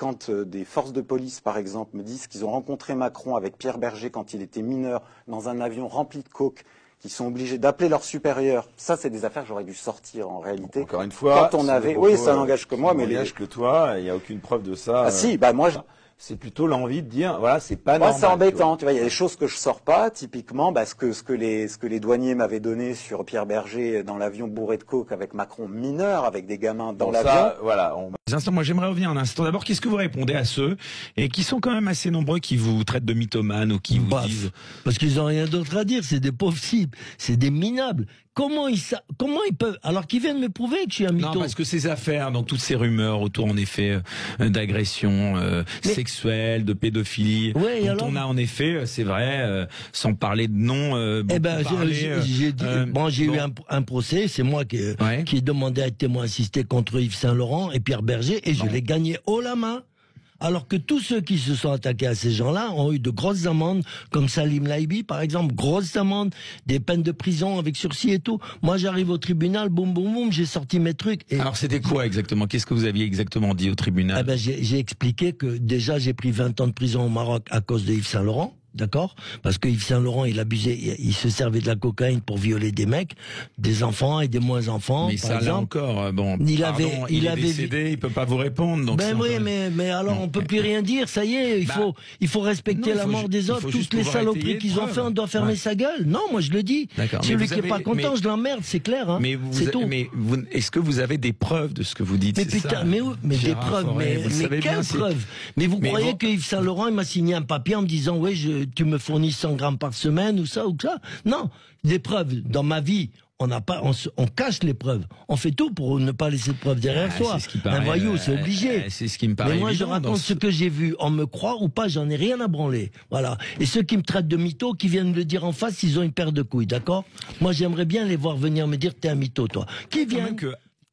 quand des forces de police, par exemple, me disent qu'ils ont rencontré Macron avec Pierre Berger quand il était mineur dans un avion rempli de coke, qui sont obligés d'appeler leurs supérieurs. Ça, c'est des affaires que j'aurais dû sortir en réalité. Encore une fois, quand on avait, oui, ça n'engage que moi, mais n'engage que toi. Il n'y a aucune preuve de ça. Ah si, bah moi. C'est plutôt l'envie de dire, voilà, c'est pas Moi, normal. c'est embêtant. Tu vois, il y a des choses que je sors pas. Typiquement, ce que les douaniers m'avaient donné sur Pierre Berger dans l'avion bourré de coke avec Macron mineur, avec des gamins dans l'avion. Ça, voilà. Moi, j'aimerais revenir un instant. D'abord, qu'est-ce que vous répondez à ceux et qui sont quand même assez nombreux qui vous traitent de mythomane ou qui vous disent parce qu'ils ont rien d'autre à dire. C'est des pauvres cibles, c'est des minables. Comment ils peuvent, alors qu'ils viennent me prouver que je suis un mytho? Non, parce que ces affaires, donc toutes ces rumeurs autour, en effet, d'agression sexuelle, de pédophilie, ouais, dont on a en effet, c'est vrai, sans parler de nom. J'ai eu un procès, c'est moi qui ai demandé à être témoin assisté contre Yves Saint-Laurent et Pierre Berger, et je l'ai gagné haut la main. Alors que tous ceux qui se sont attaqués à ces gens-là ont eu de grosses amendes, comme Salim Laibi, par exemple, grosses amendes, des peines de prison avec sursis et tout. Moi, j'arrive au tribunal, boum, boum, boum, j'ai sorti mes trucs. Alors, c'était quoi exactement? Qu'est-ce que vous aviez exactement dit au tribunal? J'ai expliqué que déjà, j'ai pris 20 ans de prison au Maroc à cause de Yves Saint-Laurent. D'accord? Parce que Yves Saint-Laurent, il abusait, il se servait de la cocaïne pour violer des mecs, des enfants et des moins enfants. Mais ça, là encore, bon, il est décédé, il peut pas vous répondre. Donc mais alors on peut plus rien dire, ça y est, il faut respecter la mort des autres, toutes les saloperies qu'ils ont fait, on doit fermer sa gueule. Non, moi je le dis. Celui qui est pas content, je l'emmerde, c'est clair, hein. C'est tout. Mais est-ce que vous avez des preuves de ce que vous dites? Mais putain, mais des preuves, mais quelles preuves? Mais vous croyez que Yves Saint-Laurent, il m'a signé un papier en me disant, oui, tu me fournis 100 grammes par semaine ou ça ou ça? Non, des preuves. Dans ma vie, on cache les preuves. On fait tout pour ne pas laisser de preuves derrière soi. Un voyou, c'est obligé. C'est ce qui me paraît. Mais moi, je raconte ce que j'ai vu. On me croit ou pas, j'en ai rien à branler. Voilà. Et ceux qui me traitent de mytho, qui viennent me le dire en face, ils ont une paire de couilles, d'accord? Moi, j'aimerais bien les voir venir me dire, t'es un mytho, toi. Qui viennent?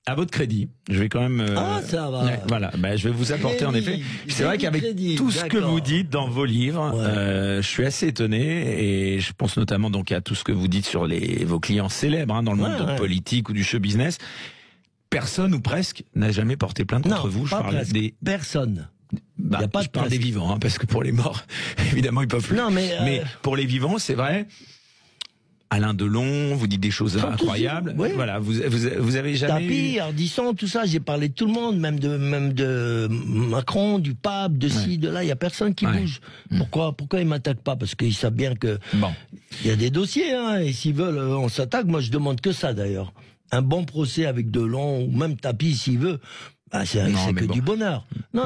À votre crédit, je vais quand même. Ça va. Voilà, je vais vous apporter en effet. C'est vrai qu'avec tout ce que vous dites dans vos livres, je suis assez étonné et je pense notamment donc à tout ce que vous dites sur vos clients célèbres dans le monde politique ou du show business. Personne ou presque n'a jamais porté plainte contre vous. Je parle des personnes. Je parle des vivants, parce que pour les morts, évidemment, ils peuvent plus. Non, mais pour les vivants, c'est vrai. Alain Delon, vous dites des choses incroyables. Voilà, vous avez jamais. Tapie, Ardisson, tout ça, j'ai parlé de tout le monde, même de Macron, du pape, de ci, de là. Il y a personne qui bouge. Pourquoi ils m'attaquent pas? Parce qu'ils savent bien que il y a des dossiers, et s'ils veulent, on s'attaque. Moi, je demande que ça d'ailleurs. Un bon procès avec Delon ou même Tapie s'il veut. C'est que du bonheur. Non.